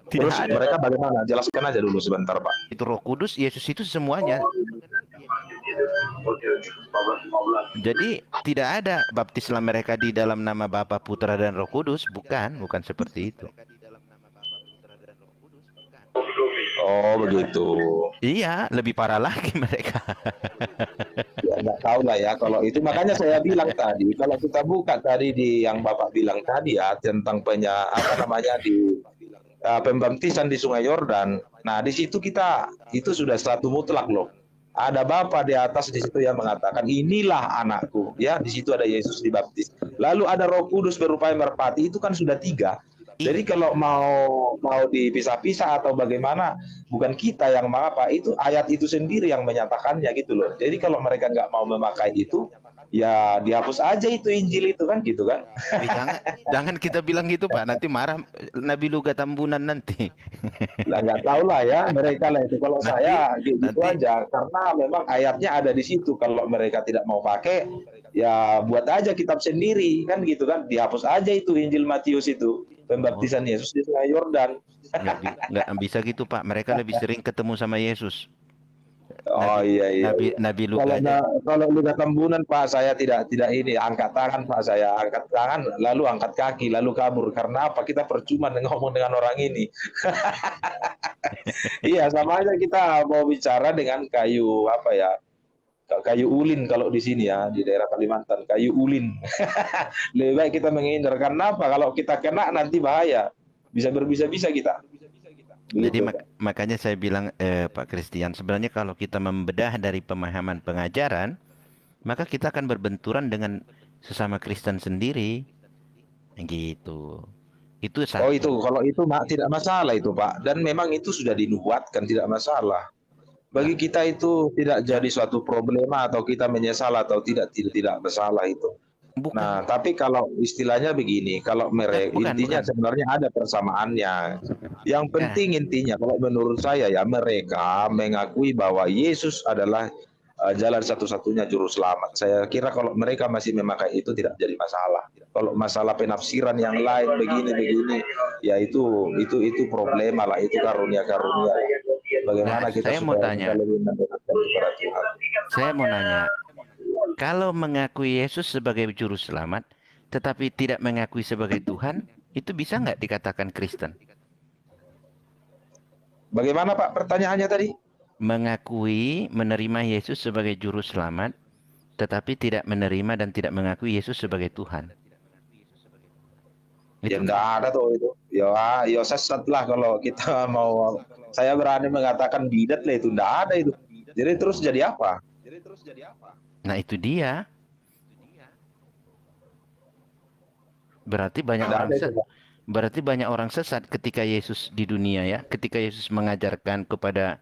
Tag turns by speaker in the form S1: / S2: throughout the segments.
S1: Tidak
S2: Terus
S1: ada.
S2: mereka bagaimana? Jelaskan aja dulu sebentar, Pak.
S1: Itu Roh Kudus, Yesus itu semuanya. Jadi tidak ada baptislah mereka di dalam nama Bapa, Putra dan Roh Kudus, bukan seperti itu.
S2: Oh, begitu.
S1: Iya, lebih parah lagi mereka.
S2: Ya, nggak tahu lah ya kalau itu. Makanya saya bilang tadi, kalau kita buka tadi di yang Bapak bilang tadi ya tentang apa namanya di pembaptisan di Sungai Yordan. Nah, di situ kita itu sudah satu mutlak loh. Ada Bapa di atas di situ yang mengatakan inilah anakku, ya di situ ada Yesus dibaptis. Lalu ada Roh Kudus berupa merpati, itu kan sudah tiga. Jadi
S1: Iya,
S2: kalau mau dipisah-pisah atau bagaimana, bukan kita yang mengapa, itu ayat itu sendiri yang menyatakannya gitu loh. Jadi kalau mereka nggak mau memakai itu, ya dihapus aja itu Injil itu kan gitu kan.
S1: jangan kita bilang gitu Pak, nanti marah Nabi Luga Tambunan nanti.
S2: Lah nggak tahu lah ya mereka lah itu. Kalau
S1: Nanti
S2: saya gitu
S1: nanti
S2: aja karena memang ayatnya ada di situ. Kalau mereka tidak mau pakai, ya buat aja kitab sendiri kan gitu kan. Dihapus aja itu Injil Matius itu
S1: oh,
S2: pembaptisan Yesus di Sungai Yordan.
S1: nggak bisa gitu Pak. Mereka lebih sering ketemu sama Yesus.
S2: Oh
S1: Nabi
S2: iya iya.
S1: Nabi
S2: Iya.
S1: Nabi Luka aja.
S2: Kalau Luka Tambunan Pak saya tidak ini angkat tangan Pak, saya angkat tangan lalu angkat kaki lalu kabur karena apa, kita percuma ngomong dengan orang ini. Iya sama aja kita mau bicara dengan kayu apa ya, kayu ulin kalau di sini ya di daerah Kalimantan, kayu ulin. Lebih baik kita menghindar karena apa, kalau kita kena nanti bahaya, bisa berbisa-bisa kita
S1: Jadi
S2: begitu.
S1: makanya saya bilang Pak Christian, sebenarnya kalau kita membedah dari pemahaman pengajaran, maka kita akan berbenturan dengan sesama Kristen sendiri. Gitu. Itu
S2: Oh itu
S1: satu.
S2: kalau itu tidak masalah itu Pak, dan memang itu sudah dinubuatkan, tidak masalah.
S1: Lah,
S2: Bagi kita itu tidak jadi suatu problema atau kita menyesal atau tidak masalah itu.
S1: bukan,
S2: Nah, tapi kalau istilahnya begini, kalau mereka intinya
S1: bukan.
S2: sebenarnya ada persamaannya. Yang
S1: Ya,
S2: penting intinya kalau menurut saya ya mereka mengakui bahwa Yesus adalah jalan satu-satunya juru selamat. Saya kira kalau mereka masih memakai itu tidak jadi masalah. Kalau masalah penafsiran yang lain begini-begini, ya itu problema lah, itu karunia-karunia.
S1: lah,
S2: Bagaimana kita supaya kita lebih mendekatkan kepada Tuhan.
S1: saya mau nanya, kalau mengakui Yesus sebagai juru selamat, tetapi tidak mengakui sebagai Tuhan, itu bisa nggak dikatakan Kristen?
S2: Bagaimana Pak pertanyaannya tadi?
S1: Mengakui, menerima Yesus sebagai juru selamat, tetapi tidak menerima dan tidak mengakui Yesus sebagai Tuhan.
S2: Ya
S1: Itu
S2: enggak ada tuh itu. Ya sesat lah kalau kita mau. Saya berani mengatakan bidat lah itu, enggak ada itu. Jadi terus jadi apa?
S1: nah itu dia. Berarti banyak
S2: Enggak
S1: orang
S2: ada itu Pak.
S1: berarti banyak orang sesat ketika Yesus di dunia ya. Ketika Yesus mengajarkan kepada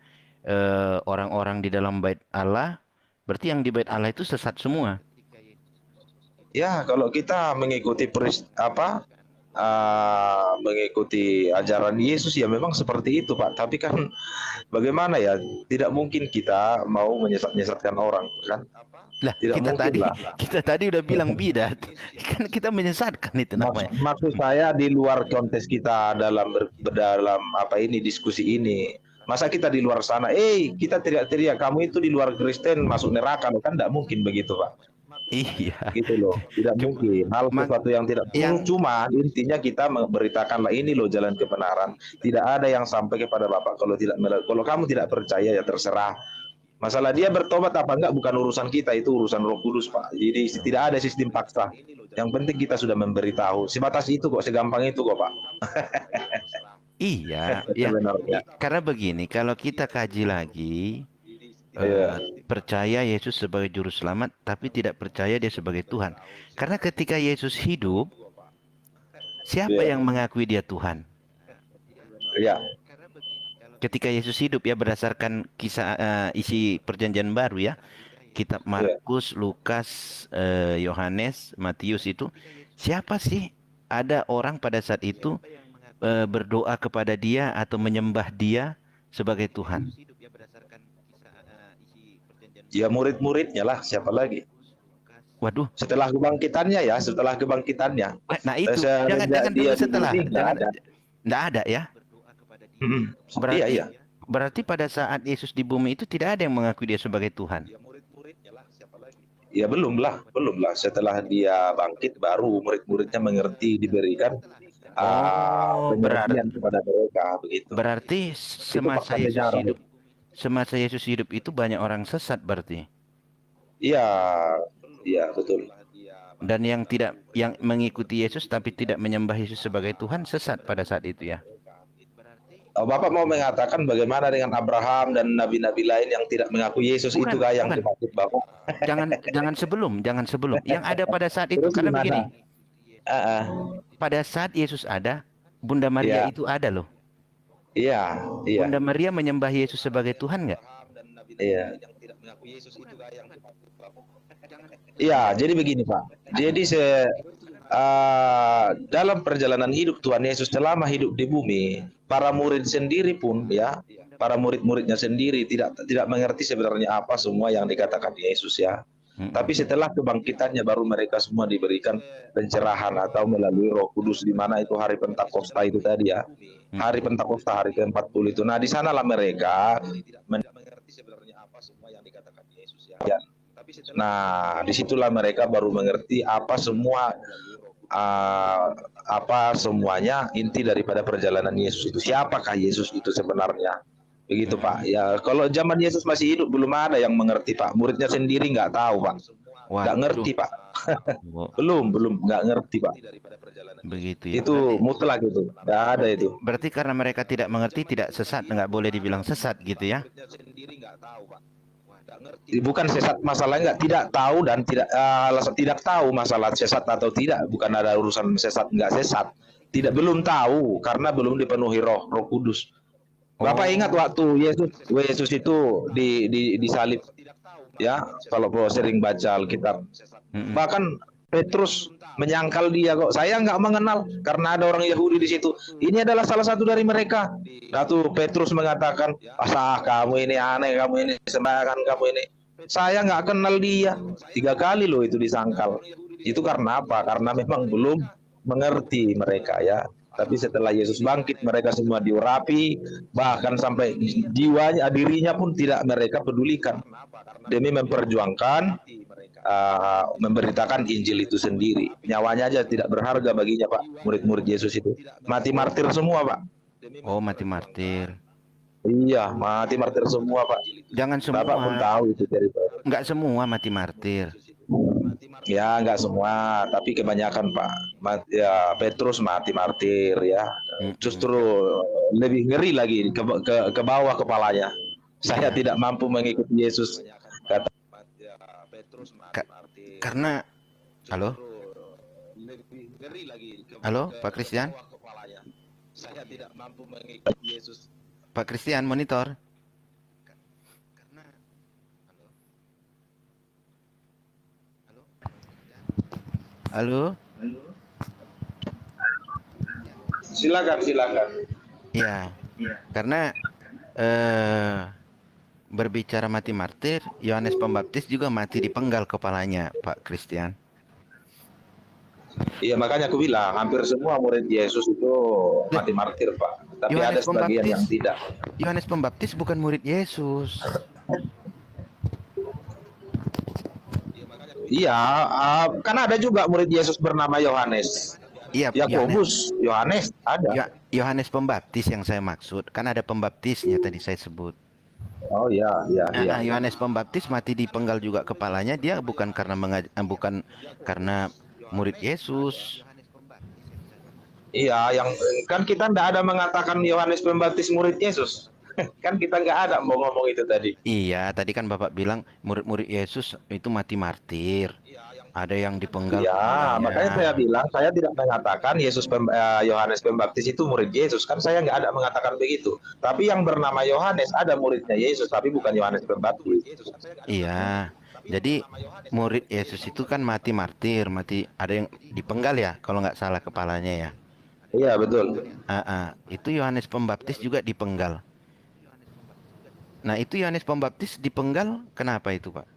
S1: orang-orang di dalam bait Allah, berarti yang di bait Allah itu sesat semua.
S2: Ya kalau kita mengikuti mengikuti ajaran Yesus ya memang seperti itu Pak. Tapi kan bagaimana ya? Tidak mungkin kita mau menyesatkan orang kan?
S1: Lah,
S2: Tidak
S1: kita
S2: mungkin
S1: tadi
S2: lah.
S1: kita tadi udah bilang bidat. Kan kita menyesatkan itu namanya.
S2: Maksud saya di luar konteks kita dalam apa ini diskusi ini. Masa kita di luar sana, kita teriak-teriak kamu itu di luar Kristen masuk neraka, kan tidak mungkin begitu Pak.
S1: Iya.
S2: Gitu loh, tidak
S1: Cuma
S2: mungkin. Hal
S1: mak
S2: sesuatu yang tidak
S1: yang
S2: cuma intinya kita memberitakanlah ini loh jalan kebenaran. Tidak ada yang sampai kepada Bapak kalau kamu tidak percaya ya terserah. Masalah dia bertobat apa enggak bukan urusan kita, itu urusan Roh Kudus, Pak. Jadi tidak ada sistem paksa. Yang penting kita sudah memberitahu. Sebatas itu kok, segampang itu kok, Pak.
S1: iya, ya.
S2: Sebenarnya.
S1: Karena begini, kalau kita kaji lagi
S2: Iya,
S1: percaya Yesus sebagai juru selamat, tapi tidak percaya dia sebagai Tuhan. Karena ketika Yesus hidup, siapa
S2: iya,
S1: yang mengakui dia Tuhan?
S2: iya,
S1: Ketika Yesus hidup ya berdasarkan kisah isi perjanjian baru ya, kitab
S2: iya.
S1: Markus, Lukas, Yohanes, Matius itu, siapa sih ada orang pada saat itu berdoa kepada dia atau menyembah dia sebagai Tuhan?
S2: Ya murid-muridnya lah, siapa lagi?
S1: Waduh,
S2: Setelah kebangkitannya.
S1: nah itu
S2: Semenjak
S1: jangan jangan dulu
S2: dia di
S1: setelah,
S2: bumi, nggak
S1: jangan
S2: ada.
S1: nggak ada ya.
S2: Iya,
S1: Berarti
S2: iya.
S1: berarti pada saat Yesus di bumi itu tidak ada yang mengakui dia sebagai Tuhan.
S2: Ya belum lah, belum lah. Setelah dia bangkit, baru murid-muridnya mengerti, diberikan
S1: Oh,
S2: pengertian kepada mereka begitu.
S1: berarti
S2: Itu fakta sejarah.
S1: semasa Yesus hidup itu banyak orang sesat berarti.
S2: Iya, iya betul.
S1: Dan yang mengikuti Yesus tapi tidak menyembah Yesus sebagai Tuhan sesat pada saat itu ya.
S2: Bapak mau mengatakan bagaimana dengan Abraham dan nabi-nabi lain yang tidak mengaku Yesus,
S1: Bukan,
S2: itukah yang
S1: bukan.
S2: dimaksud Bapak?
S1: Jangan sebelum. Yang ada pada saat itu
S2: Terus
S1: karena begini,
S2: gimana? Ah, ah.
S1: pada saat Yesus ada, Bunda Maria
S2: Iya,
S1: itu ada loh.
S2: iya, iya,
S1: Bunda Maria menyembah Yesus sebagai Tuhan nggak?
S2: iya. Iya, jadi begini Pak. Jadi dalam perjalanan hidup Tuhan Yesus selama hidup di bumi, para murid sendiri pun ya, para murid-muridnya sendiri tidak mengerti sebenarnya apa semua yang dikatakan Yesus ya. Tapi setelah kebangkitannya baru mereka semua diberikan pencerahan atau melalui Roh Kudus di mana itu hari Pentakosta itu tadi ya. Hari Pentakosta hari ke-40 itu. Nah, di sanalah mereka mengerti sebenarnya apa semua yang dikatakan Yesus ya. Nah, disitulah mereka baru mengerti apa semuanya inti daripada perjalanan Yesus itu. Siapakah Yesus itu sebenarnya? Begitu Pak. Ya, kalau zaman Yesus masih hidup belum ada yang mengerti Pak. Muridnya sendiri nggak tahu Pak. Nggak
S1: Waduh.
S2: ngerti Pak.
S1: Oh,
S2: belum nggak ngerti Pak.
S1: begitu ya.
S2: Itu mutlak itu. Nggak ada itu.
S1: Berarti karena mereka tidak mengerti, tidak sesat, nggak boleh dibilang sesat gitu ya.
S2: Bukan sesat masalahnya nggak tidak tahu dan tidak tahu masalah sesat atau tidak, bukan ada urusan sesat nggak sesat, tidak belum tahu karena belum dipenuhi Roh Kudus. Bapak ingat
S1: Oh,
S2: waktu Yesus itu disalib ya, kalau sering baca Alkitab, bahkan Petrus menyangkal dia kok. Saya nggak mengenal karena ada orang Yahudi di situ. Ini adalah salah satu dari mereka. Lalu Petrus mengatakan, "Asah kamu ini aneh, kamu ini sembarangan, kamu ini." Saya nggak kenal dia. 3 kali loh itu disangkal. Itu karena apa? Karena memang belum mengerti mereka ya. Tapi setelah Yesus bangkit, mereka semua diurapi, bahkan sampai dirinya pun tidak mereka pedulikan demi memperjuangkan memberitakan Injil itu sendiri. Nyawanya aja tidak berharga baginya Pak, murid-murid Yesus itu. Mati martir semua Pak.
S1: oh mati martir.
S2: Iya, mati martir semua Pak.
S1: Jangan
S2: Bapak pun
S1: semua,
S2: tahu itu cerita.
S1: nggak semua mati martir.
S2: Ya, nggak semua, tapi kebanyakan Pak. Ya, Petrus mati martir ya.
S1: Mm-mm.
S2: Justru lebih ngeri lagi ke bawah kepalanya. Saya
S1: Iya.
S2: tidak mampu mengikuti Yesus. Kata
S1: Ka- karena, halo, halo, Pak Christian,
S2: saya tidak mampu mengikuti Yesus.
S1: Pak Christian monitor. Halo,
S2: Silakan, silakan.
S1: ya, karena eh berbicara mati martir, Yohanes Pembaptis juga mati dipenggal kepalanya, Pak Christian.
S2: Iya, makanya aku bilang hampir semua murid Yesus itu
S1: Lah,
S2: mati martir, Pak. Tapi ada
S1: Yohanes
S2: sebagian
S1: Pembaptis,
S2: yang tidak.
S1: Yohanes Pembaptis bukan murid Yesus.
S2: Iya, kan ada juga murid Yesus bernama Yohanes.
S1: Iya,
S2: Yakobus, Yohanes ada.
S1: Yohanes Pembaptis yang saya maksud. Kan ada pembaptisnya tadi saya sebut.
S2: Oh iya, iya, iya.
S1: Yohanes Pembaptis mati dipenggal juga kepalanya. Dia bukan karena bukan karena murid Yesus.
S2: Iya, yang kan kita tidak ada mengatakan Yohanes Pembaptis murid Yesus. Kan kita nggak ada mau ngomong itu tadi.
S1: Iya, tadi kan Bapak bilang murid-murid Yesus itu mati martir. Ada yang dipenggal
S2: Ya, makanya saya
S1: kepalanya.
S2: bilang saya tidak mengatakan Yohanes Pembaptis itu murid Yesus. Kan saya nggak ada mengatakan begitu. Tapi yang bernama Yohanes ada muridnya Yesus, tapi bukan Yohanes Pembaptis.
S1: Iya. Jadi murid Yesus itu kan mati martir, mati ada yang dipenggal ya, kalau nggak salah kepalanya ya.
S2: Iya, betul.
S1: Itu Yohanes Pembaptis juga dipenggal. Nah, itu Yohanes Pembaptis dipenggal kenapa itu, Pak?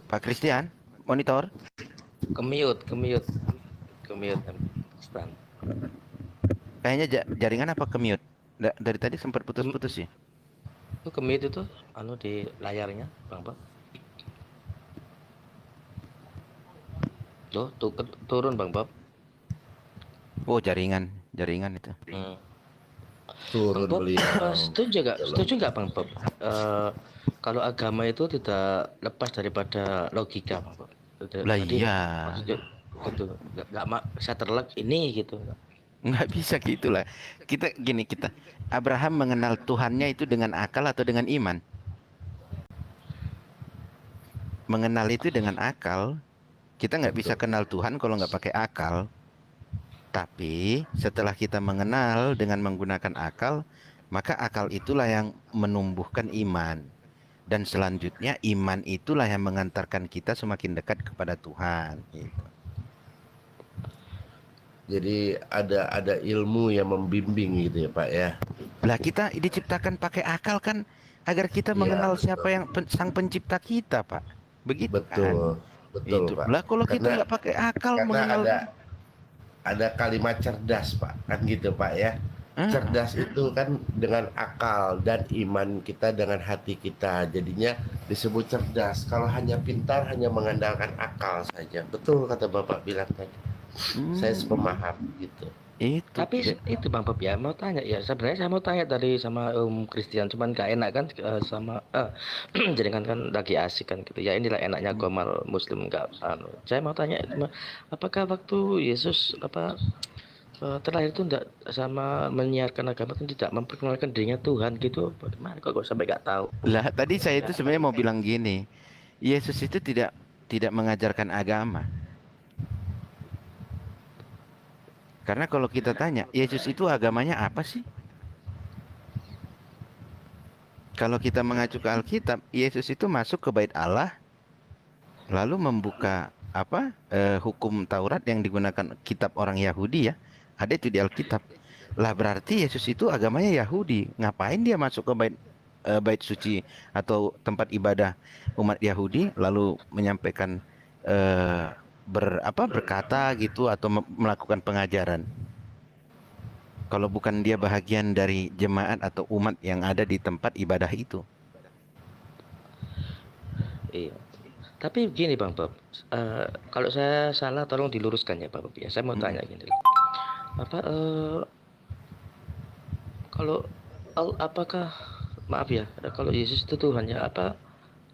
S1: Pak Christian, monitor.
S3: Kemiut. Stan.
S1: Kayaknya jaringan apa ke-mute? Dari tadi sempat putus-putus ya.
S3: Itu kemiut itu di layarnya, Bang Bob. Loh, turun Bang Bob.
S1: Oh, jaringan itu.
S4: Turun
S3: Bang Bob,
S4: beliau.
S3: setuju nggak Bang Bob? Kalau agama itu tidak lepas daripada logika, Bang Bob.
S1: Lah
S3: Jadi,
S1: iya.
S3: maksudnya gitu, nggak saya terlek ini gitu.
S1: Nggak bisa gitulah. Kita Abraham mengenal Tuhannya itu dengan akal atau dengan iman? Mengenal itu dengan akal. Kita nggak bisa kenal Tuhan kalau nggak pakai akal. Tapi setelah kita mengenal dengan menggunakan akal, maka akal itulah yang menumbuhkan iman. Dan selanjutnya iman itulah yang mengantarkan kita semakin dekat kepada Tuhan. Gitu.
S4: Jadi ada ilmu yang membimbing gitu ya Pak ya.
S1: Lah kita diciptakan pakai akal kan agar kita mengenal siapa yang sang pencipta kita, Pak. Begitu
S4: Betul,
S1: kan?
S4: betul
S1: Itu.
S4: Pak.
S1: Lah kalau kita nggak pakai akal
S4: Karena
S1: mengenal,
S4: ada kalimat cerdas Pak, kan gitu Pak ya. Cerdas itu kan dengan akal dan iman kita dengan hati kita. Jadinya disebut cerdas. Kalau hanya pintar hanya mengandalkan akal saja. Betul kata Bapak bilang tadi. Saya sepemaham gitu.
S1: Itu.
S3: Tapi itu Bang Bob ya, mau tanya ya, sebenarnya saya mau tanya tadi sama Christian, cuman gak enak kan sama jadi kan lagi asik kan gitu ya, inilah enaknya Gomal Muslim nggak saya mau tanya, apakah waktu Yesus terlahir itu enggak sama menyiarkan agama itu tidak memperkenalkan dirinya Tuhan gitu, bagaimana kok sampai nggak tahu?
S1: Lah tadi saya itu sebenarnya mau bilang gini, Yesus itu tidak mengajarkan agama. Karena kalau kita tanya, Yesus itu agamanya apa sih? Kalau kita mengacu ke Alkitab, Yesus itu masuk ke bait Allah, lalu membuka hukum Taurat yang digunakan kitab orang Yahudi ya. Ada itu di Alkitab. Lah berarti Yesus itu agamanya Yahudi. Ngapain dia masuk ke bait suci atau tempat ibadah umat Yahudi lalu menyampaikan berkata gitu atau melakukan pengajaran? Kalau bukan dia bahagian dari jemaat atau umat yang ada di tempat ibadah itu.
S3: Iya. Tapi begini Bang Bob, kalau saya salah tolong diluruskan ya Bang Bob ya. Saya mau tanya gini. Apakah maaf ya, kalau Yesus itu Tuhan ya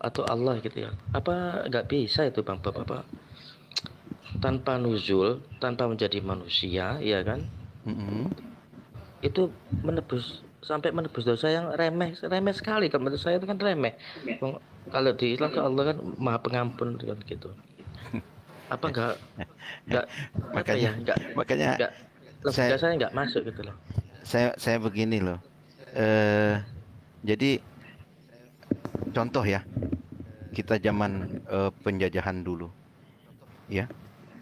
S3: atau Allah gitu ya? Apa nggak bisa itu Bang Bob tanpa nuzul, tanpa menjadi manusia, ya kan? Itu sampai menebus dosa yang remeh sekali. Kalau menurut saya itu kan remeh. Kalau di Islam kan Allah kan Maha Pengampun kan gitu. Apa enggak
S1: makanya
S3: saya enggak masuk gitu loh.
S1: Saya begini loh. Jadi contoh ya, kita zaman penjajahan dulu. Ya.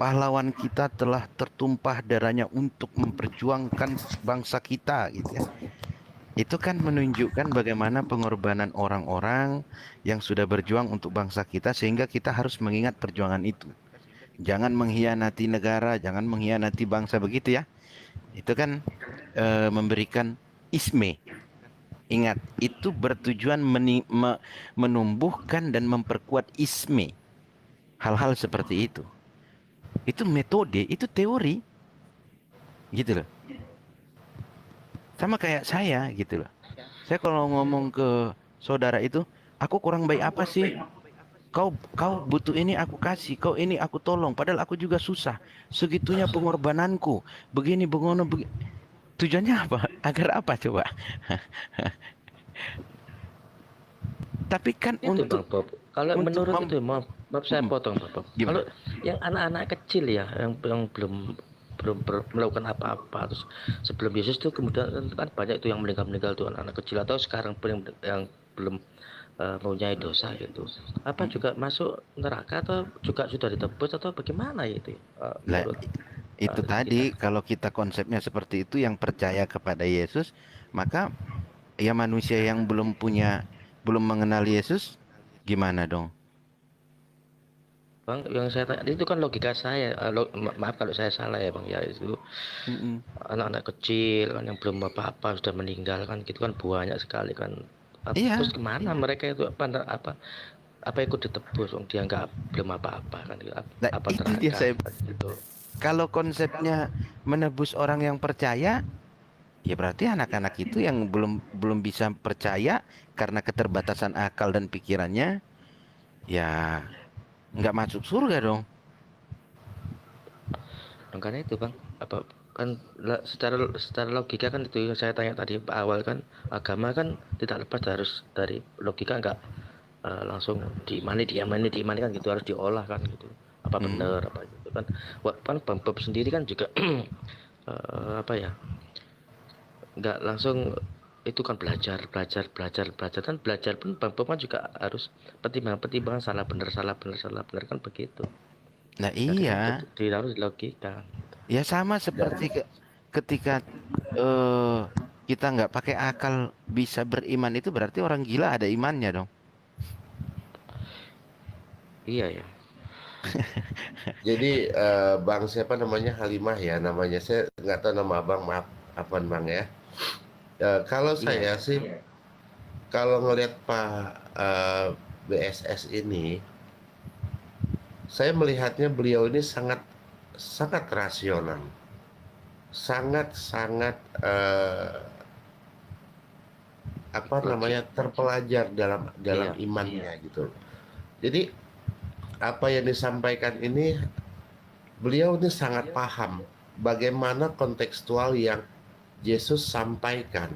S1: Pahlawan kita telah tertumpah darahnya untuk memperjuangkan bangsa kita gitu ya. Itu kan menunjukkan bagaimana pengorbanan orang-orang yang sudah berjuang untuk bangsa kita sehingga kita harus mengingat perjuangan itu. Jangan mengkhianati negara, jangan mengkhianati bangsa begitu ya. Itu kan memberikan isme. Ingat, itu bertujuan menumbuhkan dan memperkuat isme. Hal-hal seperti itu. Itu metode, itu teori. Gitu loh. Sama kayak saya gitu loh. Saya kalau ngomong ke saudara itu, aku kurang baik apa sih? Kau butuh ini aku kasih, kau ini aku tolong, padahal aku juga susah. Segitunya pengorbananku. Begini begono tujuannya apa? Agar apa coba? Tapi kan
S3: itu
S1: untuk
S3: Bang Bob. Kalau menurut itu maaf saya potong Bang Bob. Kalau yang anak-anak kecil ya yang belum melakukan apa-apa terus sebelum Yesus itu kemudian kan banyak itu yang meninggal tuh anak kecil atau sekarang yang belum mempunyai dosa gitu. Apa juga masuk neraka atau juga sudah ditebus atau bagaimana itu?
S1: Itu tadi kalau kita konsepnya seperti itu, yang percaya kepada Yesus, maka ya manusia yang belum mengenal Yesus gimana dong?
S3: Bang, yang saya tanya itu kan logika saya. Maaf kalau saya salah ya Bang ya, itu
S1: Mm-mm.
S3: anak-anak kecil kan yang belum apa-apa sudah meninggal kan, gitu kan banyak sekali kan. Terus
S1: Iya,
S3: kemana mereka itu, apa ikut ditebus, dia nggak belum apa-apa kan gitu.
S1: nah
S3: Apa
S1: itu dia
S3: neraka
S1: saya.
S3: kan gitu.
S1: Kalau konsepnya menebus orang yang percaya, ya berarti anak-anak itu yang belum belum bisa percaya karena keterbatasan akal dan pikirannya, ya nggak masuk surga dong.
S3: Makanya itu Bang, apa kan secara secara logika kan itu yang saya tanya tadi awal kan, agama kan tidak lepas dari logika, nggak langsung diimani kan gitu, harus diolah kan gitu, apa
S1: Mm.
S3: benar apa gitu kan. Wah, kan Bang Bob sendiri kan juga apa ya, nggak langsung itu kan belajar kan, belajar pun Bang Bob kan juga harus pertimbangan salah benar kan begitu.
S1: Nah
S3: Jadi kan
S1: iya,
S3: harus logika.
S1: ya sama seperti ketika eh kita nggak pakai akal bisa beriman itu berarti orang gila ada imannya dong.
S3: Iya ya.
S4: Jadi Bang siapa namanya, Halimah ya namanya, saya nggak tahu nama Abang, maaf Afwan Bang ya. Kalau
S3: Iya.
S4: saya sih, kalau ngelihat Pak BSS ini, saya melihatnya beliau ini sangat sangat rasional, sangat sangat apa
S3: Logik.
S4: namanya, terpelajar dalam dalam
S3: Iya.
S4: imannya gitu. Jadi apa yang disampaikan ini, beliau ini sangat paham bagaimana kontekstual yang Yesus sampaikan.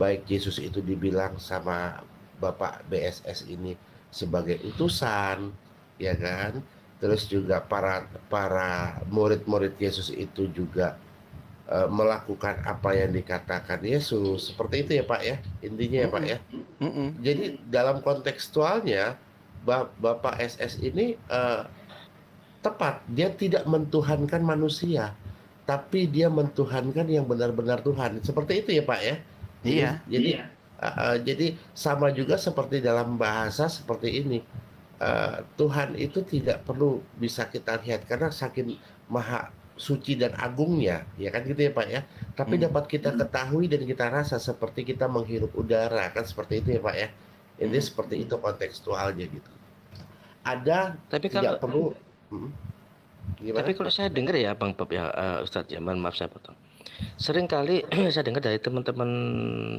S4: Baik Yesus itu dibilang sama Bapak BSS ini sebagai utusan, ya kan? Terus juga para para murid-murid Yesus itu juga melakukan apa yang dikatakan Yesus. Seperti itu ya Pak ya, intinya ya Pak
S1: Mm-mm,
S4: ya.
S1: mm-mm,
S4: Jadi dalam kontekstualnya Bapak SS ini tepat, dia tidak mentuhankan manusia, tapi dia mentuhankan yang benar-benar Tuhan. Seperti itu ya Pak ya. Jadi
S1: iya.
S4: jadi jadi sama juga seperti dalam bahasa seperti ini. Tuhan itu tidak perlu bisa kita lihat karena saking maha suci dan agungnya, ya kan gitu ya Pak ya. Tapi
S1: Mm,
S4: dapat kita ketahui dan kita rasa seperti kita menghirup udara, kan seperti itu ya Pak ya. Ini
S1: mm-mm.
S4: seperti itu kontekstualnya gitu. Ada
S3: Tapi kalau
S4: tidak perlu. Hmm,
S3: tapi
S4: gimana?
S3: kalau saya dengar ya Bang Bob ya, Ustadz ya, mohon maaf saya potong. Sering kali saya dengar dari teman-teman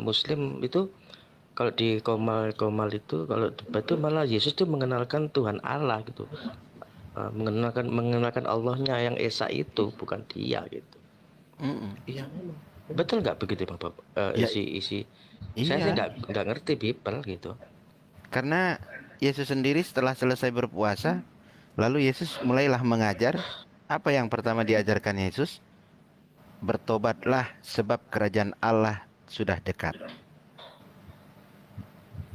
S3: Muslim itu, kalau di komal itu, kalau debat itu malah Yesus itu mengenalkan Tuhan Allah gitu. Mengenalkan Allahnya yang Esa itu bukan dia gitu.
S1: Mm-mm.
S4: Iya memang.
S3: Betul nggak begitu Bang Bob?
S1: Ya
S3: Isi saya sih
S1: iya,
S3: nggak ngerti Bible gitu.
S1: karena Yesus sendiri setelah selesai berpuasa, lalu Yesus mulailah mengajar. Apa yang pertama diajarkan Yesus? Bertobatlah sebab kerajaan Allah sudah dekat.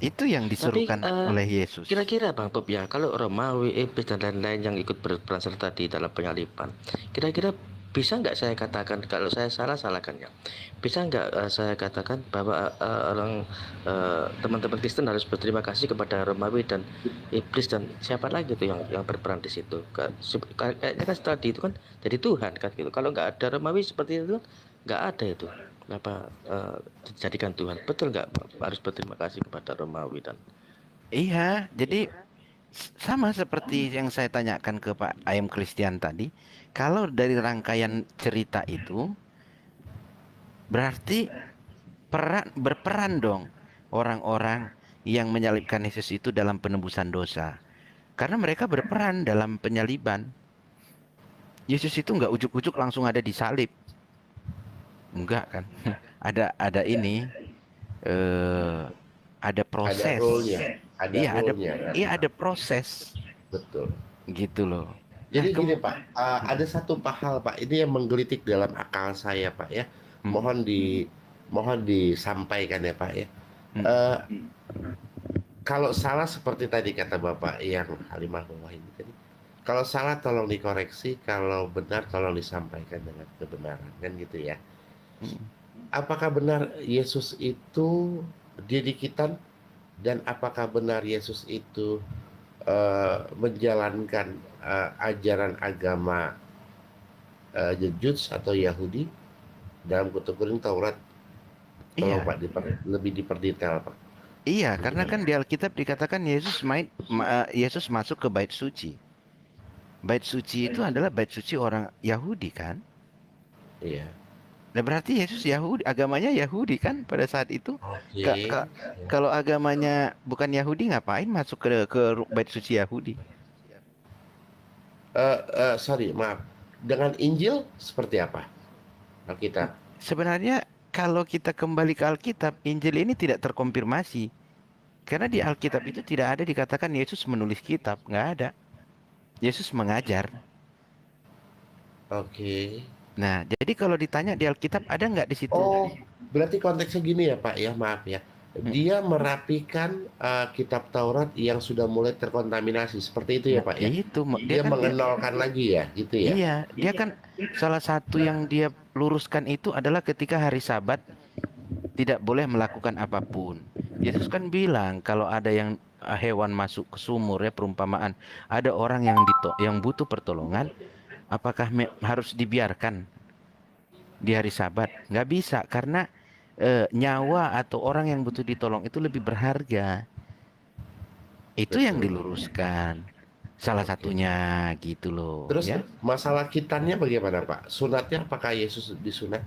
S1: Itu yang
S3: Tapi
S1: disuruhkan oleh Yesus.
S3: kira-kira Bang Bob ya, kalau Romawi, Iblis dan lain-lain yang ikut berperan serta di dalam penyaliban, kira-kira bisa nggak saya katakan, kalau saya salah salahkan ya, bisa nggak saya katakan bahwa teman-teman Kristen harus berterima kasih kepada Romawi dan Iblis dan siapa lagi tuh yang berperan di situ? Kayaknya kan setelah itu kan jadi Tuhan kan gitu. Kalau nggak ada Romawi seperti itu kan nggak ada itu apa dijadikan Tuhan. Betul nggak harus berterima kasih kepada Romawi dan
S1: Iya, jadi sama seperti yang saya tanyakan ke Pak Ayam Christian tadi. Kalau dari rangkaian cerita itu, berarti berperan dong orang-orang yang menyalibkan Yesus itu dalam penebusan dosa. Karena mereka berperan dalam penyaliban. Yesus itu nggak ujuk-ujuk langsung ada di salib. Enggak kan? Ada ini eh ada
S4: Ada
S1: proses.
S4: role-nya, ada
S1: Iya,
S4: role-nya kan.
S1: iya ada proses
S4: Betul.
S1: gitu loh. Nah,
S4: Jadi gini Pak, ada satu hal Pak, ini yang menggelitik dalam akal saya Pak ya.
S1: Mm,
S4: Mohon disampaikan ya Pak ya.
S1: mm,
S4: Eh, Kalau salah seperti tadi kata Bapak yang Halimah Bawah ini tadi, kalau salah tolong dikoreksi, kalau benar tolong disampaikan dengan kebenaran kan gitu ya.
S1: mm.
S4: Apakah benar Yesus itu didikitan, dan apakah benar Yesus itu menjalankan ajaran agama Jejuz atau Yahudi dalam kategori Taurat. Tolong
S1: Iya,
S4: Pak lebih diperdetail Pak.
S1: iya, karena kan di Alkitab dikatakan Yesus masuk ke bait suci. Bait suci itu adalah bait suci orang Yahudi kan?
S4: Iya.
S1: Nah, berarti Yesus Yahudi, agamanya Yahudi kan pada saat itu? Ka-
S4: Oke.
S1: ka- Kalau agamanya bukan Yahudi, ngapain masuk ke bait suci Yahudi?
S4: Sorry, maaf. Dengan Injil seperti apa? Alkitab.
S1: Sebenarnya kalau kita kembali ke Alkitab, Injil ini tidak terkonfirmasi. Karena di Alkitab itu tidak ada dikatakan Yesus menulis kitab, nggak ada. Yesus mengajar.
S4: Oke.
S1: Nah, jadi kalau ditanya di Alkitab ada nggak di situ?
S4: Oh, berarti konteksnya gini ya Pak ya, maaf ya. Dia merapikan kitab Taurat yang sudah mulai terkontaminasi, seperti itu ya
S1: Nah,
S4: Pak ya.
S1: itu
S4: Dia
S1: dia kan
S4: mengenalkan lagi ya, gitu ya.
S1: iya, dia kan salah satu yang dia luruskan itu adalah ketika hari Sabat tidak boleh melakukan apapun. Yesus kan bilang kalau ada yang hewan masuk ke sumur ya perumpamaan, ada orang yang butuh pertolongan, apakah harus dibiarkan di hari Sabat? Nggak bisa karena nyawa atau orang yang butuh ditolong itu lebih berharga. Itu yang
S4: Betul.
S1: diluruskan. Salah
S4: Oke.
S1: satunya gitu loh,
S4: Terus
S1: ya.
S4: masalah kitannya bagaimana Pak? Sunatnya apakah Yesus disunat?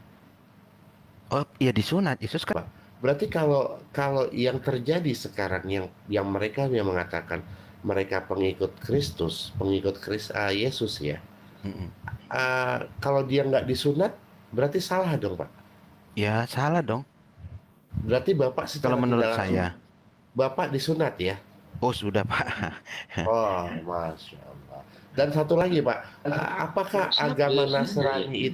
S1: Oh, ya disunat. Yesus kan.
S4: Berarti kalau kalau yang terjadi sekarang yang mereka yang mengatakan mereka pengikut Kristus, pengikut Yesus ya.
S1: Mm-mm.
S4: Kalau dia nggak disunat, berarti salah dong Pak.
S1: Ya salah dong.
S4: Berarti Bapak
S1: Kalau
S4: secara
S1: menurut
S4: tidak langsung,
S1: saya.
S4: Bapak disunat ya?
S1: Oh sudah Pak.
S4: Oh, Masya Allah. Dan satu lagi Pak, apakah agama Nasrani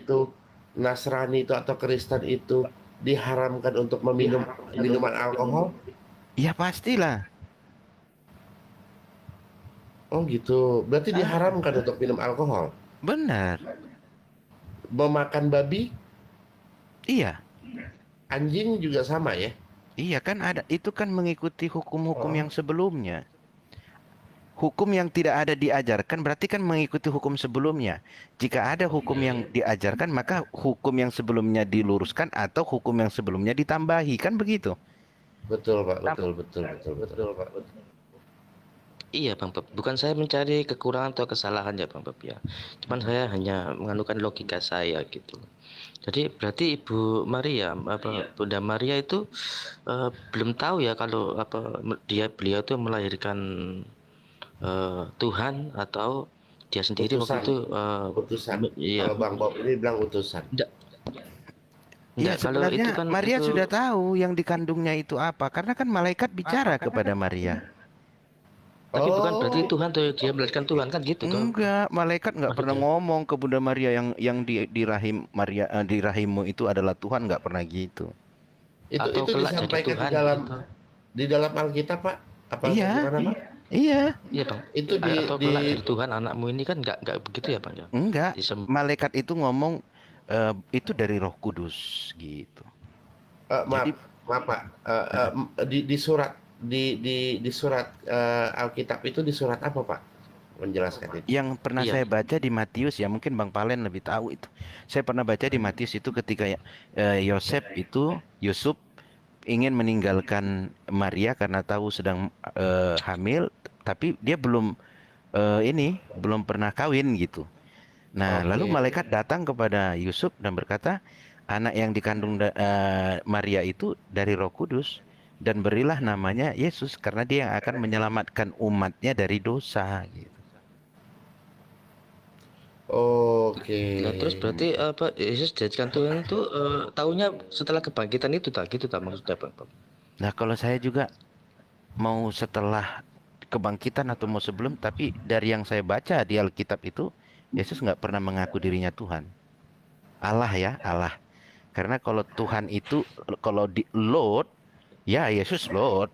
S4: itu atau Kristen itu diharamkan untuk meminum minuman alkohol?
S1: Ya pastilah.
S4: Oh gitu, berarti diharamkan untuk minum alkohol.
S1: Benar.
S4: Memakan babi,
S1: Iya.
S4: anjing juga sama ya?
S1: Iya kan ada. Itu kan mengikuti hukum-hukum
S4: Oh,
S1: yang sebelumnya. Hukum yang tidak ada diajarkan berarti kan mengikuti hukum sebelumnya. Jika ada hukum yang diajarkan maka hukum yang sebelumnya diluruskan atau hukum yang sebelumnya ditambahi. Kan begitu.
S4: betul Pak,
S1: Tam-
S4: betul Pak.
S3: Iya Bang Beb, bukan saya mencari kekurangan atau kesalahan ya Bang Beb ya. Cuman saya hanya menganukan logika saya gitu. Jadi berarti Ibu Maria, Bunda Maria itu belum tahu ya kalau beliau itu melahirkan Tuhan atau dia sendiri waktu
S4: Utusan,
S3: itu iya.
S4: Kalau Bang Bob ini bilang utusan.
S3: Enggak,
S1: Ya
S3: kalau itu
S1: sebenarnya
S3: kan
S1: Maria
S3: itu
S1: sudah tahu yang dikandungnya itu apa. Karena kan malaikat bicara kepada Maria.
S3: tapi bukan berarti
S4: Oh,
S3: Tuhan tuh dia melahirkan Tuhan kan gitu toh
S1: Enggak, malaikat enggak pernah
S3: maksudnya.
S1: ngomong ke Bunda Maria yang di rahim Maria di rahimmu itu adalah Tuhan, enggak pernah gitu.
S3: Atau
S4: itu
S3: kelak jadi
S4: disampaikan
S3: Tuhan gitu.
S4: di dalam Alkitab Pak? Apa
S1: Iya,
S4: gimana Pak?
S1: iya,
S3: Iya Bang.
S4: Itu
S3: Atau kelak jadi Tuhan anakmu ini kan nggak begitu ya Bang ya.
S1: enggak.
S3: Disem-
S1: Malaikat itu ngomong itu dari Roh Kudus gitu.
S4: maaf,
S1: Jadi
S4: maaf Pak. Di surat di surat Alkitab itu di surat apa Pak? Menjelaskan itu.
S1: yang pernah
S3: Iya.
S1: saya baca di Matius ya mungkin Bang Palen lebih tahu itu. Saya pernah baca di Matius itu ketika Yusuf ingin meninggalkan Maria karena tahu sedang hamil, tapi dia belum pernah kawin gitu. Nah, lalu
S4: Oke.
S1: malaikat datang kepada Yusuf dan berkata, anak yang dikandung Maria itu dari Roh Kudus dan berilah namanya Yesus karena dia yang akan menyelamatkan umatnya dari dosa gitu.
S4: Oke.
S3: Nah, terus berarti Yesus dijadikan Tuhan itu tahunya setelah kebangkitan itu tak gitu tak maksudnya Bang.
S1: Nah, kalau saya juga mau setelah kebangkitan atau mau sebelum, tapi dari yang saya baca di Alkitab itu, Yesus nggak pernah mengaku dirinya Tuhan. Allah ya, Allah. Karena kalau Tuhan itu, kalau di Lord, ya Yesus Lord.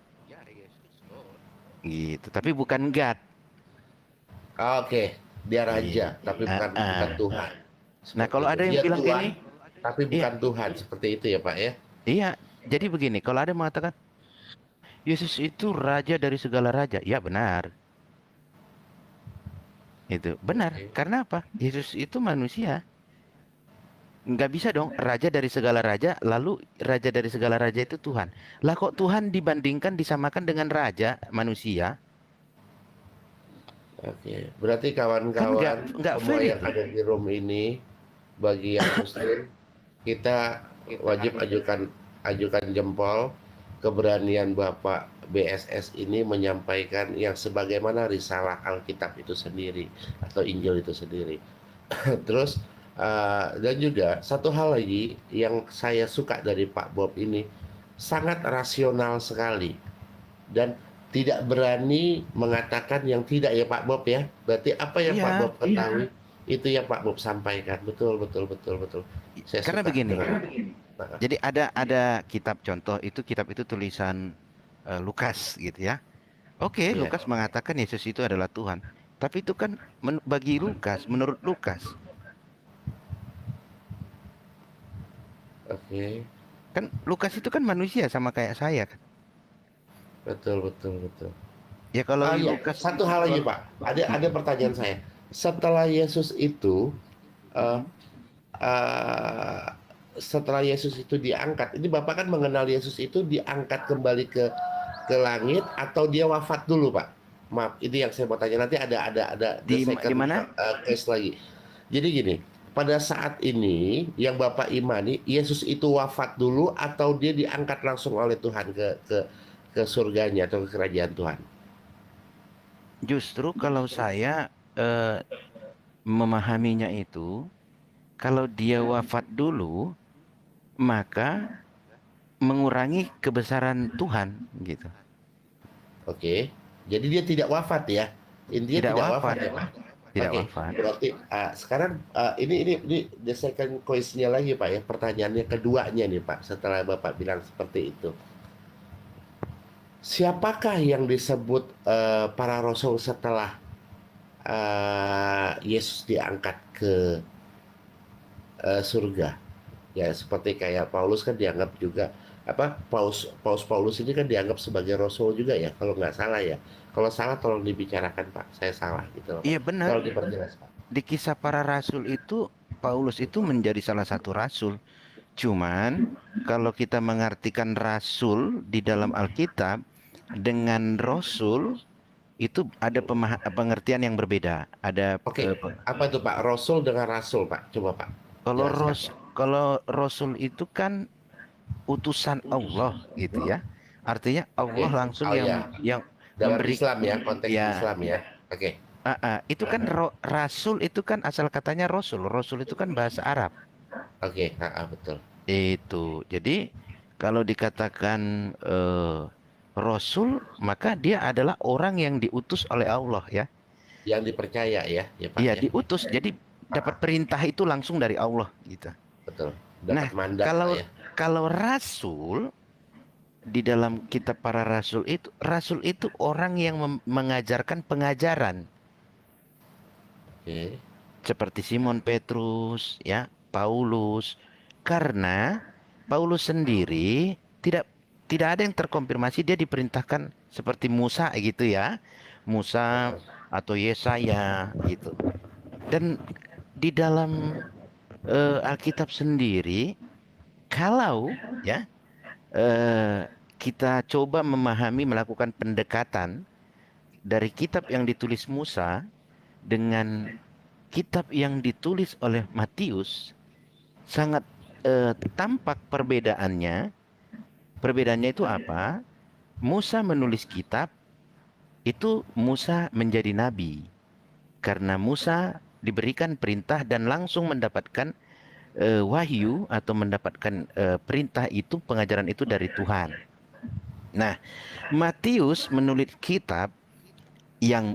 S1: Gitu, tapi bukan God.
S4: Oke, dia raja,
S1: Iya.
S4: tapi bukan Tuhan.
S1: Nah,
S4: Seperti
S1: kalau
S4: itu.
S1: ada yang
S4: Dia
S1: bilang
S4: Tuhan,
S1: gini,
S4: tapi
S1: iya,
S4: bukan Tuhan, seperti itu ya Pak ya.
S1: iya. Jadi begini, kalau ada yang mengatakan Yesus itu raja dari segala raja, ya benar. Itu benar.
S4: Oke.
S1: Karena apa? Yesus itu manusia. Nggak bisa dong raja dari segala raja, lalu raja dari segala raja itu Tuhan. Lah kok Tuhan dibandingkan disamakan dengan raja manusia?
S4: Oke, berarti
S1: Kan nggak
S4: kawan-kawan
S1: nggak
S4: semua
S1: fair
S4: yang
S1: itu.
S4: ada di room ini, bagi yang muslim, kita wajib ajukan jempol keberanian Bapak BSS ini menyampaikan yang sebagaimana risalah Alkitab itu sendiri atau Injil itu sendiri. Terus dan juga satu hal lagi yang saya suka dari Pak Bob ini, sangat rasional sekali dan tidak berani mengatakan yang tidak ya Pak Bob ya. Berarti apa yang Pak Bob
S1: Iya,
S4: ketahui itu yang Pak Bob sampaikan. Betul, betul, betul, betul. Saya
S1: karena
S4: suka
S1: begini.
S4: dengan. Nah,
S1: Jadi ada kitab contoh itu kitab itu tulisan Lukas gitu ya. Oke,
S4: iya,
S1: Lukas mengatakan Yesus itu adalah Tuhan. Tapi itu kan bagi Lukas, menurut Lukas,
S4: oke,
S1: kan Lukas itu kan manusia sama kayak saya kan.
S4: betul, betul, betul.
S1: Ya kalau
S4: Iya,
S1: Lukas,
S4: satu hal lagi Pak. Ada pertanyaan saya. Setelah Yesus itu eh, eh, setelah Yesus itu diangkat, ini Bapak kan mengenal Yesus itu diangkat kembali ke langit atau dia wafat dulu, Pak? Maaf, ini yang saya mau tanya. Nanti ada the
S1: di
S4: second
S1: mana?
S4: case lagi. Jadi gini, pada saat ini yang Bapak imani, Yesus itu wafat dulu atau dia diangkat langsung oleh Tuhan ke surganya atau ke kerajaan Tuhan?
S1: Justru kalau saya memahaminya itu, kalau dia wafat dulu, maka mengurangi kebesaran Tuhan gitu.
S4: Oke. Jadi dia tidak wafat ya. Intinya
S1: Tidak
S4: tidak wafat
S1: wafat,
S4: ya, Pak.
S1: tidak
S4: Oke,
S1: wafat.
S4: berarti sekarang ini the second question-nya lagi Pak ya, pertanyaannya keduanya nih Pak, setelah Bapak bilang seperti itu. Siapakah yang disebut para rasul setelah Yesus diangkat ke surga? Ya seperti kayak Paulus kan dianggap juga apa Paulus ini kan dianggap sebagai rasul juga ya kalau nggak salah ya. Kalau salah tolong dibicarakan Pak, saya salah gitu loh Pak.
S1: Iya benar.
S4: Tolong diperjelas Pak.
S1: Di kisah para rasul itu Paulus itu menjadi salah satu rasul. Cuman kalau kita mengartikan rasul di dalam Alkitab dengan rasul itu ada pengertian yang berbeda. Ada
S4: Oke, apa itu Pak? Rasul dengan rasul Pak? Coba Pak,
S1: kalau
S4: jelaskan.
S1: kalau rasul itu kan utusan Allah gitu ya. Artinya
S4: Oke.
S1: Allah langsung
S4: Oh ya,
S1: yang
S4: dalam
S1: memberi
S4: Islam ya, konteks
S1: ya.
S4: Islam ya. Oke.
S1: Itu kan rasul itu kan asal katanya rasul. Rasul itu kan bahasa Arab.
S4: Oke, betul.
S1: Itu. Jadi kalau dikatakan rasul, maka dia adalah orang yang diutus oleh Allah ya.
S4: Yang dipercaya ya, ya Pak
S1: Iya,
S4: ya.
S1: diutus. Jadi dapat perintah itu langsung dari Allah gitu.
S4: Betul.
S1: Nah,
S4: Dapat mandat
S1: kalau
S4: Pak ya.
S1: kalau rasul di dalam kitab para rasul itu orang yang mengajarkan pengajaran
S4: Oke.
S1: seperti Simon Petrus, ya, Paulus. Karena Paulus sendiri tidak ada yang terkonfirmasi dia diperintahkan seperti Musa gitu ya. Musa atau Yesaya gitu. Dan di dalam Alkitab sendiri kalau ya kita coba memahami melakukan pendekatan dari kitab yang ditulis Musa dengan kitab yang ditulis oleh Matius sangat tampak perbedaannya. Perbedaannya itu apa? Musa menulis kitab itu Musa menjadi nabi. Karena Musa diberikan perintah dan langsung mendapatkan wahyu atau mendapatkan perintah itu, pengajaran itu dari Tuhan. Nah, Matius menulis kitab yang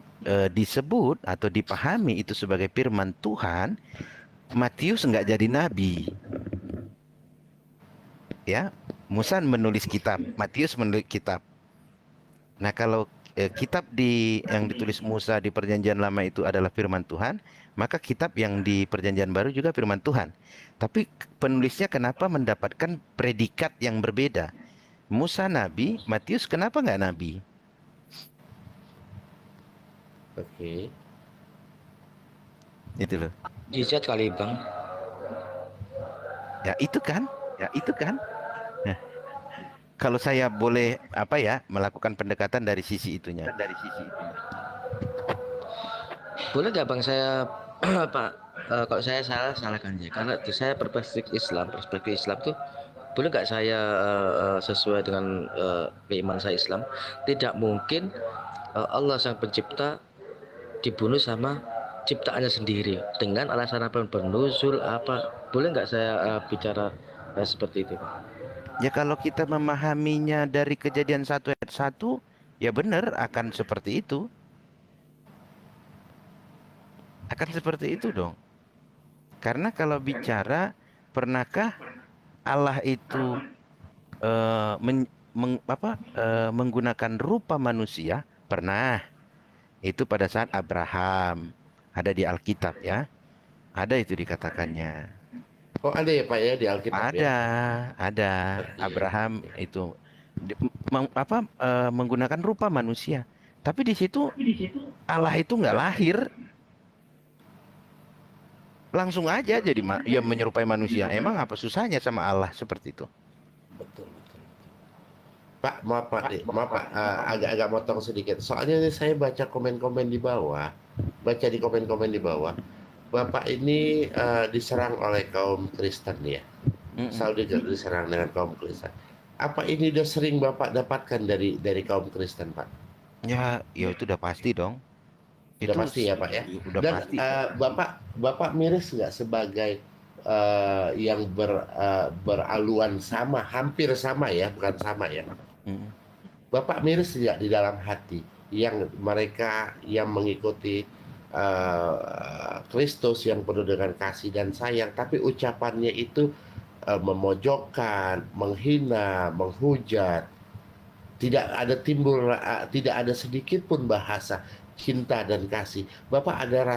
S1: disebut atau dipahami itu sebagai firman Tuhan. Matius nggak jadi nabi. Ya, Musa menulis kitab, Matius menulis kitab. Nah, kalau kitab yang ditulis Musa di Perjanjian Lama itu adalah firman Tuhan, maka kitab yang di Perjanjian Baru juga firman Tuhan. Tapi penulisnya kenapa mendapatkan predikat yang berbeda? Musa nabi, Matius kenapa nggak nabi?
S4: Oke.
S1: Itu loh.
S3: Jizat kali bang.
S1: Ya itu kan, ya itu kan. Nah, kalau saya boleh apa ya melakukan pendekatan dari sisi itunya.
S3: Boleh nggak bang saya Pak, kalau saya salah salahkan aja. Karena di saya perspektif Islam tuh boleh nggak saya sesuai dengan keimanan saya Islam, tidak mungkin Allah sang pencipta dibunuh sama ciptaannya sendiri dengan alasan apa, bernuzul apa, boleh nggak saya bicara seperti itu Pak?
S1: Ya kalau kita memahaminya dari kejadian 1 ayat 1, ya benar akan seperti itu. Akan seperti itu dong. Karena kalau bicara, pernahkah Allah itu menggunakan rupa manusia? Pernah. Itu pada saat Abraham. Ada di Alkitab ya. Ada itu dikatakannya.
S4: Oh ada ya Pak ya di Alkitab ya?
S1: Ada.
S4: Iya.
S1: Abraham itu menggunakan rupa manusia. Tapi di situ Allah itu nggak lahir, langsung aja jadi ya menyerupai manusia. Emang apa susahnya sama Allah seperti itu?
S4: Betul, betul. Pak, maaf Pak, agak-agak motong sedikit. Soalnya ini saya baca komen-komen di bawah, Bapak ini diserang oleh kaum Kristen ya,
S1: Mm-mm.
S4: selalu diserang dengan kaum Kristen. Apa ini udah sering Bapak dapatkan dari kaum Kristen Pak?
S1: Ya, ya itu udah pasti dong.
S4: Udah
S1: Itu
S4: pasti ya Pak ya.
S1: udah
S4: Dan
S1: pasti.
S4: Bapak miris nggak sebagai yang beraluan sama, hampir sama ya, bukan sama ya.
S1: Mm-mm.
S4: Bapak miris nggak di dalam hati yang mereka yang mengikuti Kristus yang penuh dengan kasih dan sayang, tapi ucapannya itu memojokkan, menghina, menghujat, tidak ada sedikit pun bahasa cinta dan kasih. Bapak ada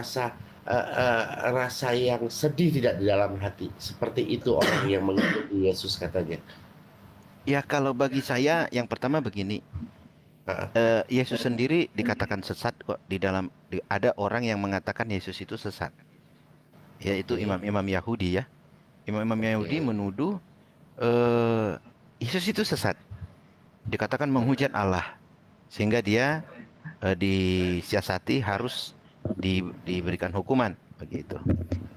S4: rasa yang sedih tidak di dalam hati, seperti itu orang yang mengikuti Yesus katanya.
S1: Ya kalau bagi saya yang pertama begini,
S4: Heeh.
S1: Yesus sendiri dikatakan sesat kok ada orang yang mengatakan Yesus itu sesat, yaitu
S4: Oke,
S1: imam-imam Yahudi ya. Imam-imam Yahudi
S4: oke.
S1: menuduh eh, Yesus itu sesat, dikatakan menghujat Allah sehingga dia disiasati harus diberikan hukuman begitu.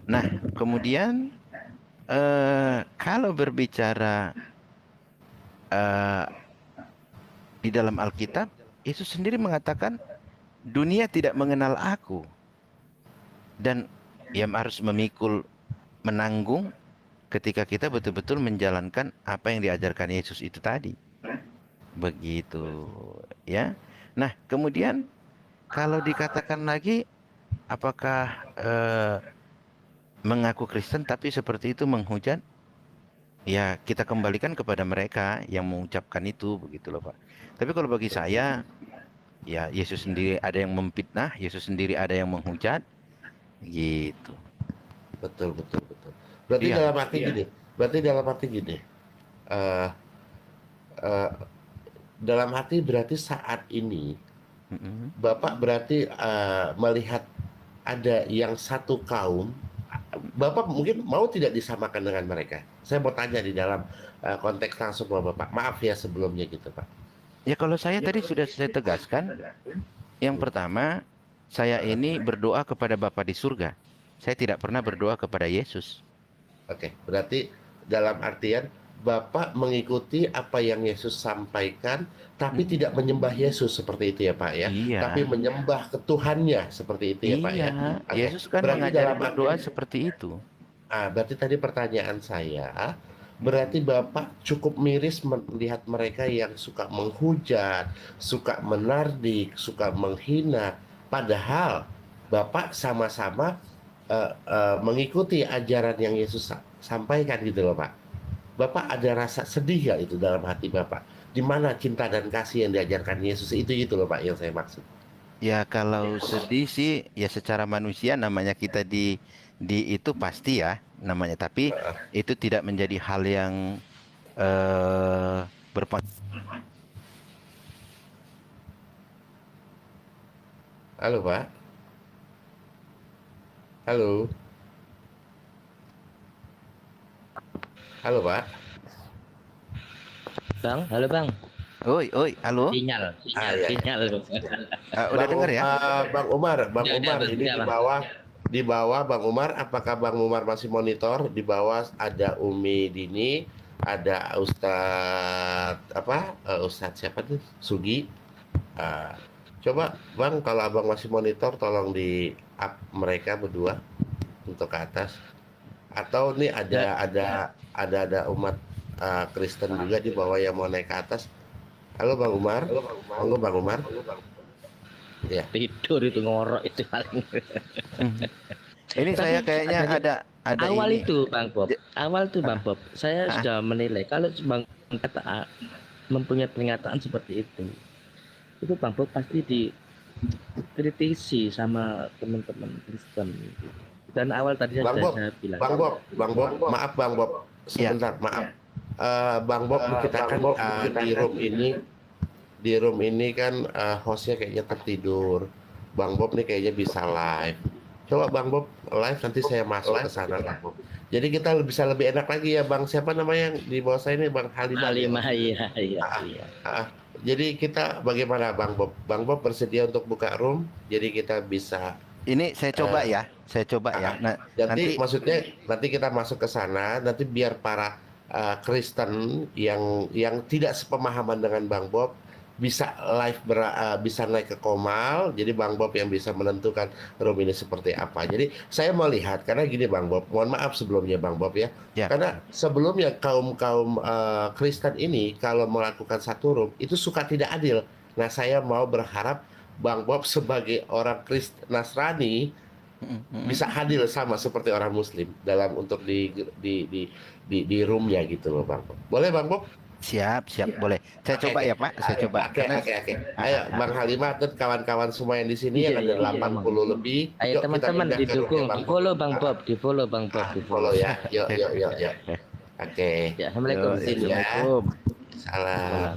S1: Nah, kemudian kalau berbicara eh, di dalam Alkitab, Yesus sendiri mengatakan dunia tidak mengenal aku dan ia harus menanggung ketika kita betul-betul menjalankan apa yang diajarkan Yesus itu tadi. Begitu ya. Nah, kemudian kalau dikatakan lagi apakah mengaku Kristen tapi seperti itu menghujat? Ya, kita kembalikan kepada mereka yang mengucapkan itu begitu loh, Pak. Tapi kalau bagi saya, ya Yesus sendiri ada yang memfitnah, Yesus sendiri ada yang menghujat, gitu.
S4: Betul, betul, betul. Berarti
S1: Iya.
S4: dalam arti gini, berarti dalam arti gini, eh, eh, dalam arti berarti saat ini
S1: Mm-mm.
S4: Bapak berarti melihat ada yang satu kaum, Bapak mungkin mau tidak disamakan dengan mereka. Saya mau tanya di dalam konteks langsung sama Bapak. Maaf ya sebelumnya gitu Pak.
S1: Ya kalau saya tadi sudah saya tegaskan, yang pertama, saya ini berdoa kepada Bapa di surga. Saya tidak pernah berdoa kepada Yesus.
S4: Oke, berarti dalam artian Bapak mengikuti apa yang Yesus sampaikan, tapi
S1: Mm-mm.
S4: tidak menyembah Yesus seperti itu ya Pak ya, tapi
S1: Iya,
S4: menyembah ke Tuhannya seperti itu ya Pak
S1: iya.
S4: ya. Oke,
S1: Yesus kan
S4: berarti
S1: mengajari
S4: dalam
S1: berdoa
S4: artian,
S1: seperti itu.
S4: berarti tadi pertanyaan saya,
S1: Mm-mm.
S4: berarti Bapak cukup miris melihat mereka yang suka menghujat, suka menardik, suka menghina, padahal Bapak sama-sama mengikuti ajaran yang Yesus sampaikan gitu loh Pak. Bapak ada rasa sedih nggak itu dalam hati Bapak? Di mana cinta dan kasih yang diajarkan Yesus itu gitu loh Pak yang saya maksud.
S1: Ya kalau sedih sih ya secara manusia namanya kita di itu pasti ya namanya. Tapi itu tidak menjadi hal yang berpengaruh.
S4: Halo Pak, Halo. Halo, Pak.
S3: Bang, halo Bang.
S1: Oi, halo.
S3: Sinyal,
S4: Iya.
S3: sinyal.
S1: Udah dengar ya?
S4: Bang Umar,
S3: Udah,
S4: ini
S3: Bang.
S4: di bawah Bang Umar, apakah Bang Umar masih monitor? Di bawah ada Umi Dini, ada Ustadz siapa tuh? Sugi. Coba Bang, kalau Abang masih monitor, tolong di up mereka berdua untuk ke atas. Atau nih ada umat Kristen juga di bawah yang mau naik ke atas. Halo Bang Umar. Monggo Bang Umar. Ya.
S3: Tidur itu ngorok itu paling.
S1: Ini
S3: Tapi
S1: saya kayaknya ada
S3: awal
S1: ini.
S3: itu Bang Bob. Awal tuh Bang Bob. Saya sudah menilai kalau Bang kata mempunyai pernyataan seperti itu Bang Bob pasti dikritisi sama teman-teman Kristen. Dan awal tadi
S4: Bang Bob,
S3: saya bilang.
S4: maaf Bang Bob, sebentar, maaf. Bang Bob, kita kan di room ini kan hostnya kayaknya tertidur. Bang Bob nih kayaknya bisa live. Coba Bang Bob live, nanti saya masuk ke sana Bang Bob. Jadi kita bisa lebih enak lagi ya Bang. Siapa namanya yang di bawah saya ini Bang Halimah.
S3: Iya.
S4: Jadi kita bagaimana Bang Bob? Bang Bob bersedia untuk buka room, jadi kita bisa.
S1: Ini saya coba ya. Nah,
S4: nanti maksudnya nanti kita masuk ke sana, nanti biar para Kristen yang tidak sepemahaman dengan Bang Bob bisa live bisa naik ke Komal, jadi Bang Bob yang bisa menentukan room ini seperti apa. Jadi saya mau lihat, karena gini Bang Bob, mohon maaf sebelumnya Bang Bob ya, karena sebelumnya kaum Kristen ini kalau melakukan satu room itu suka tidak adil. Nah saya mau berharap Bang Bob sebagai orang Kristen Nasrani bisa hadir sama seperti orang Muslim dalam untuk di roomnya gitu loh Bang Bob. Boleh Bang Bob?
S1: Siap, boleh. Saya coba ya Pak, saya coba.
S4: Oke. Ayo Bang Halimah dan kawan-kawan semua yang di sini yang ada 80 lebih.
S3: Ayo teman-teman didukung, di follow Bang Bob, di follow
S4: di follow ya. Yuk. Oke.
S3: Ya, Assalamualaikum.
S4: Salam.